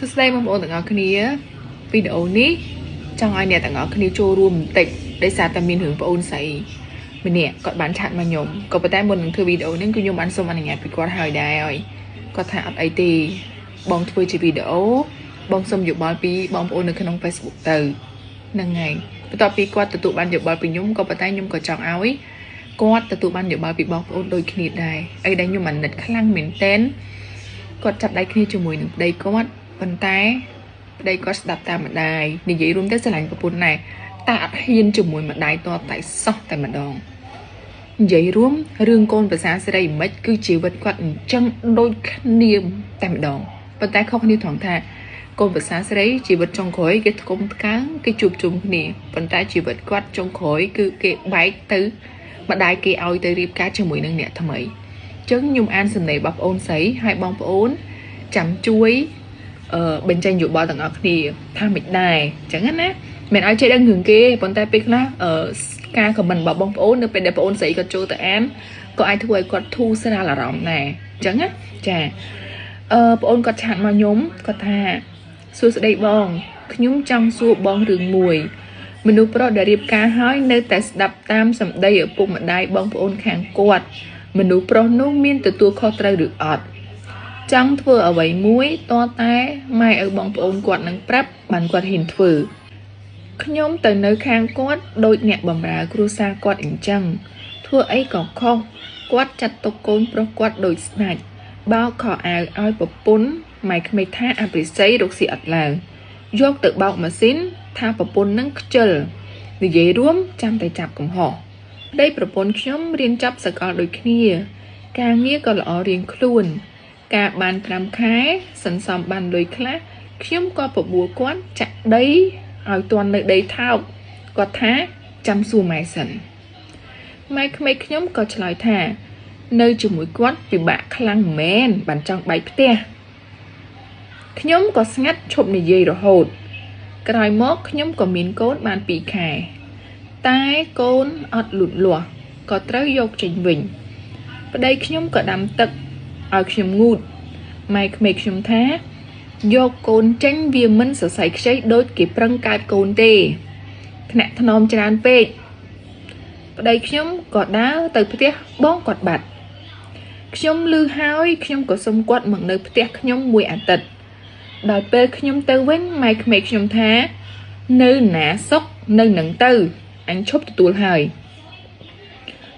Sơ đây mong ổn tặng ngọc kia video ní trong ai nè tặng ngọc kia cho room tịch để xả tầm miền hướng ổn sấy mình nè còn bán chặn mà nhổm có phải một thưa video nên cứ nhổm ăn xong ăn nhạt bị quá hơi đài rồi có thả IT bong thuê chỉ video bong xong dục bao pi bong ổn ởក្នុង Facebook ទៅនឹងហើយបន្ទាប់ពីគាត់ទទួលបានយោបល់ពីខ្ញុំក៏ប៉ុន្តែខ្ញុំក៏ចង់ឲ្យគាត់ទទួលបានយោបល់ពីបងប្អូនដូចគ្នាដែរអីដែលខ្ញុំអាណិតខ្លាំងមែនតើគាត់ចាប់ដៃគ្នាជាមួយនឹងប្តីគាត់ប៉ុន្តែប្តីគាត់ស្ដាប់តាមម្ដាយនិយាយរួមទៅស្រឡាញ់ប្រពន្ធដែរតែអត់ហ៊ានជាមួយម្ដាយតតែសោះតែម្ដងនិយាយរួមរឿងកូនប្រសាសេរីមិនគឺជីវិតគាត់អញ្ចឹងដូចគ្នាតែម្ដងប៉ុន្តែខុសគ្នាត្រង់ថាកូនប្រសាសេរីជីវិតចុងក្រោយគេថ្កុំថ្កើងគេជួបជុំគ្នាប៉ុន្តែជីវិតគាត់ចុងក្រោយគឺគេបែកទៅម្ដាយគេឲ្យទៅរៀបការជាមួយនឹងអ្នកថ្មីអញ្ចឹងខ្ញុំអានសំណេរបងប្អូនស្រីហើយបងប្អូនចាំជួយបញ្ចេញយោបល់ទាំងអស់គ្នាថាមិនដែរអញ្ចឹងណាមិនឲ្យចេះដឹងរឿងគេប៉ុន្តែពេលខ្លះការខមមិនរបស់បងប្អូននៅពេលដែលបងប្អូនស្រីគាត់ចូលទៅអានក៏អាចធ្វើឲ្យគាត់ធូរស្រាលអារម្មណ៍ដែរអញ្ចឹងណាចាបងប្អូនគាត់ឆាតមកខ្ញុំគាត់ថាសួស្ដីបងខ្ញុំចង់សួរបងរឿងមួយមនុស្សប្រុសដែលរៀបការហើយនៅតែស្ដាប់តាមសម្ដីឪពុកម្ដាយបងប្អូនខាងគាត់មនុស្សប្រុសនោះមានទទួលខុសត្រូវឬអត់ចង់ធ្វើអ្វីមួយតតែម៉ែឪបងប្អូនគាត់នឹងប្រាប់បានគាត់ហ៊ានធ្វើខ្ញុំទៅនៅខាងគាត់ដូចអ្នកបម្រើគ្រួសារគាត់អញ្ចឹងធ្វើអីក៏ខុសគាត់ចាត់ទុកកូនប្រុសគាត់ដូចស្ដេចបោកខោអាវឲ្យប្រពន្ធម៉ែក្មេកថាអភិសេករកស៊ីអត់ឡើងយកទៅបោកម៉ាស៊ីនថាប្រពន្ធនឹងខ្ជិលនិយាយរួមចាំតែចាប់កំហុសប្តីប្រពន្ធខ្ញុំរៀនចប់សាកលដូចគ្នាការងារក៏ល្អរៀងខ្លួនការបាន5ខែសន្សំបានលុយខ្លះខ្ញុំក៏បបួលគាត់ចាក់ដីឲ្យទាន់នៅដីថោកគាត់ថាចាំសួរម៉ែសិនម៉ែក្មេកខ្ញុំក៏ឆ្លើយថានៅជាមួយគាត់ពិបាកខ្លាំងមែនបានចង់បែកផ្ទះខ្ញុំក៏ស្ងាត់ឈប់និយាយរហូតក្រោយមកខ្ញុំក៏មានកូនបាន2ខែតែកូនអត់លូតលាស់ក៏ត្រូវយកចេញវិញប្តីខ្ញុំក៏ដាំទឹកឲ្យខ្ញុំងូតម៉ែក្មេកខ្ញុំថាយកកូនចេញវាមិនសរសៃខ្ចីដូចគេប្រឹងកើតកូនទេថ្នាក់ថ្នមច្រើនពេកប្តីខ្ញុំក៏ដើរទៅផ្ទះបងគាត់បាត់ខ្ញុំឮហើយខ្ញុំក៏សុំគាត់មកនៅផ្ទះខ្ញុំមួយអាទិត្យដល់ពេលខ្ញុំទៅវិញម៉ែក្មេកខ្ញុំថានៅណាសុកនៅនឹងទៅអញឈប់ទទួលហើយ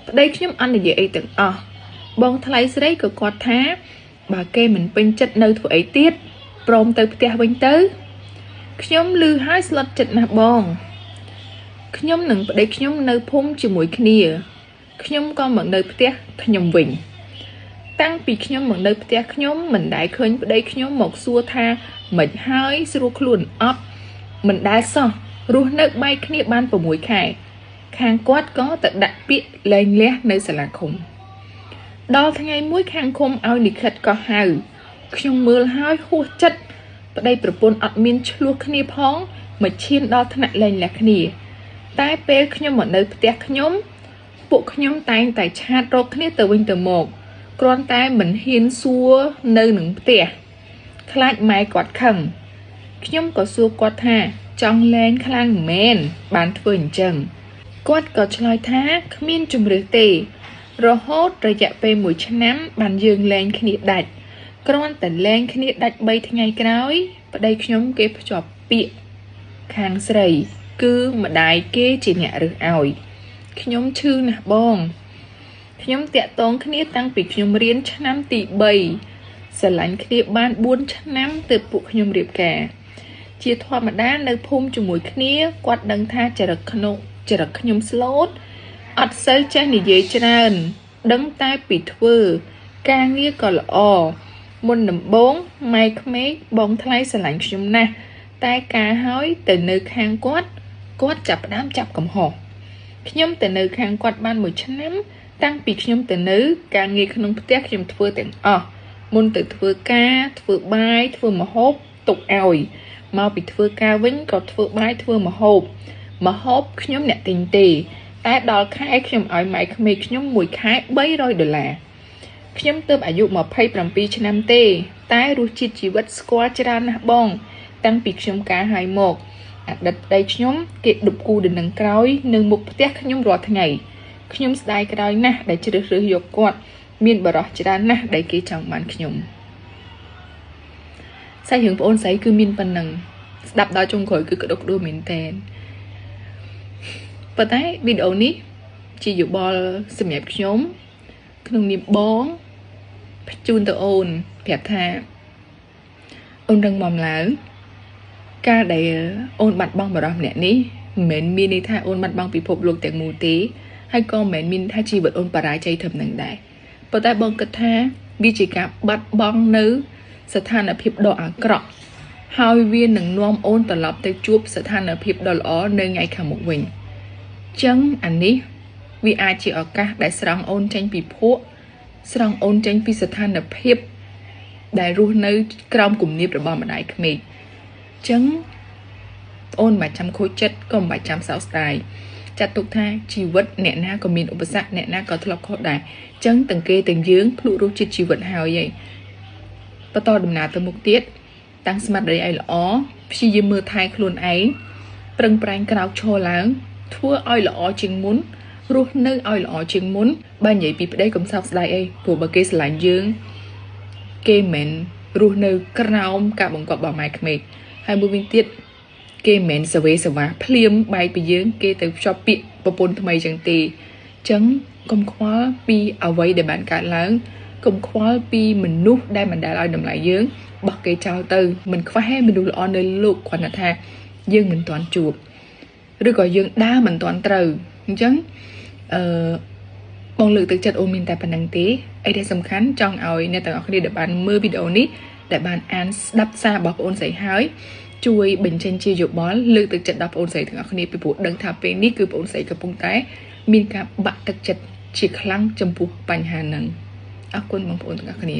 ប្តីខ្ញុំអត់និយាយអីទាំងអស់បងថ្លៃស្រីក៏គាត់ថាបើគេមិនពេញចិត្តនៅធ្វើអីទៀតព្រមទៅផ្ទះវិញទៅខ្ញុំឮហើយស្លុតចិត្តណាស់បងខ្ញុំនិងប្តីខ្ញុំនៅភូមិជាមួយគ្នាខ្ញុំក៏មកនៅផ្ទះខ្ញុំវិញតាំងពីខ្ញុំមកនៅផ្ទះខ្ញុំមិនដែលឃើញប្តីខ្ញុំមកសួរថាមិនហើយស្រួលខ្លួនអត់មិនដែលសោះរស់នៅបែកគ្នាបាន6ខែខាងគាត់ក៏ទៅដាក់ពាក្យលែងលះនៅសាលាឃុំដល់ថ្ងៃមួយខាងឃុំឲ្យលិខិតក៏ហៅខ្ញុំមើលហើយហួសចិត្តប្តីប្រពន្ធអត់មានឆ្លោះគ្នាផងមកឈានដល់ថ្នាក់លែងលះគ្នាតែពេលខ្ញុំមកនៅផ្ទះខ្ញុំពួកខ្ញុំតែងតែឆាតរកគ្នាទៅវិញទៅមកគ្រាន់តែមិនហ៊ានសួរនៅនឹងផ្ទះខ្លាចម៉ែគាត់ខឹងខ្ញុំក៏សួរគាត់ថាចង់លែងខ្លាំងមែនបានធ្វើអញ្ចឹងគាត់ក៏ឆ្លើយថាគ្មានជំរឿសទេរហូតរយៈពេល1ឆ្នាំបានយើងលែងគ្នាដាច់គ្រាន់តែលែងគ្នាដាច់3ថ្ងៃក្រោយប្តីខ្ញុំគេភ្ជាប់ពាក្យខាងស្រីគឺម្ដាយគេជាអ្នករើសឲ្យខ្ញុំឈឺណាស់បងខ្ញុំតាក់ទងគ្នាតាំងពីខ្ញុំរៀនឆ្នាំទី3ស្រឡាញ់គ្នាបាន4ឆ្នាំទើបពួកខ្ញុំរៀបការជាធម្មតានៅភូមិជាមួយគ្នាគាត់ដឹងថាចរិតខ្ញុំស្លូតអត់សូវចេះនិយាយច្រើនដឹងតែពីធ្វើការងារក៏ល្អមុនដំបូងម៉ែក្មេកបងថ្លៃស្រឡាញ់ខ្ញុំណាស់តែការហើយទៅនៅខាងគាត់ចាប់ផ្ដើមចាប់កំហុសខ្ញុំទៅនៅខាងគាត់បាន1ឆ្នាំតាំងពីខ្ញុំទៅនៅការងារក្នុងផ្ទះខ្ញុំធ្វើទាំងអស់មុនទៅធ្វើការធ្វើបាយធ្វើម្ហូបទុកឲ្យមកពីធ្វើការវិញក៏ធ្វើបាយធ្វើម្ហូបខ្ញុំអ្នកទិញទេតែដល់ខែខ្ញុំឲ្យម៉ែក្មេកខ្ញុំ1ខែ$300ខ្ញុំទើបអាយុ27ឆ្នាំទេ តែរសជាតិជីវិតស្គាល់ច្រើនណាស់បងតាំងពីខ្ញុំការហើយមកអតីតប្តីខ្ញុំគេដប់គូដំណឹងក្រោយនៅមុខផ្ទះខ្ញុំរាល់ថ្ងៃខ្ញុំស្ដាយក្រោយណាស់ដែលជ្រើសរើសយកគាត់មានបរិះច្រើនណាស់ដែលគេចង់បានខ្ញុំសាច់រឿងប្អូនស្រីគឺមានប៉ុណ្ណឹងស្ដាប់ដល់ចុងក្រោយគឺក្តុកក្តួលមែនតើប៉ុន្តែវីដេអូនេះជាយោបល់សម្រាប់ខ្ញុំក្នុងនាមបងជូនទៅអូនប្រាប់ថាអូនរឹងមាំឡើងការដែលអូនបាត់បង់បរិះម្នាក់នេះមិនមែនមានន័យថាអូនបាត់បង់ពិភពលោកទាំងមូលទេហើយក៏មិនមែនមានថាជីវិតអូនបរាជ័យត្រឹមនឹងដែរប៉ុន្តែបងគិតថាវាជាការបាត់បង់នៅស្ថានភាពដ៏អាក្រក់ហើយវានឹងនាំអូនត្រឡប់ទៅជួបស្ថានភាពដ៏ល្អនៅថ្ងៃខាងមុខវិញចឹងអានេះវាអាចជាឱកាសដែលស្រង់អូនចេញពីភក់ស្រង់អូនចេញពីស្ថានភាពដែលរស់នៅក្រោមគំនាបរបស់ម្ដាយក្មេកចឹងអូនមិនចាំខូចចិត្តក៏មិនចាំសោកស្ដាយចាត់ទុកថាជីវិតអ្នកណាក៏មានឧបសគ្គអ្នកណាក៏ធ្លាប់ខុសដែរចឹងទាំងគេទាំងយើងភ្លក់រសជាតិជីវិតហើយបន្តដំណើរទៅមុខទៀតតាំងស្មារតីឲ្យល្អព្យាយាមមើលថែខ្លួនឯងប្រឹងប្រែងក្រោកឈរឡើងធ្វើឲ្យល្អជាងមុនរស់នៅឲ្យល្អជាងមុនបើនិយាយពីប្តីកុំសោកស្ដាយអីព្រោះបើគេស្រឡាញ់យើងគេមិនរស់នៅក្រោមការបង្គាប់របស់ម៉ែក្មេកហើយមួយវិញទៀតគេមិនសវេសវាភ្លាមបែកពីយើងគេទៅភ្ជាប់ពាក្យប្រពន្ធថ្មីចឹងទេចឹងកុំខ្វល់ពីអ្វីដែលបានកើតឡើងកុំខ្វល់ពីមនុស្សដែលមិនដែលឲ្យតម្លៃយើងបោះគេចោលទៅមិនខ្វះមនុស្សល្អនៅលោកគាត់ថាយើងមិនទាន់ជួបឬក៏យើងដើរមិនទាន់ត្រូវអញ្ចឹងបងលើកទឹកចិត្តអូនមានតែប៉ុណ្្នឹងទេអីដែលសំខាន់ចង់ឲ្យអ្នកទាំងអស់គ្នាដែលបានមើលវីដេអូនេះដែលបានអានស្ដាប់សាររបស់បងអូនស្រីហើយជួយបញ្ចេញជាយោបល់លើកទឹកចិត្តដល់បងអូនស្រីទាំងអស់គ្នាពីព្រោះដឹងថាពេលនេះគឺបងអូនស្រីកំពុងតែមានការបាក់ទឹកចិត្តជាខ្លាំងចំពោះបញ្ហាហ្នឹងអរគុណបងប្អូនទាំងអស់គ្នា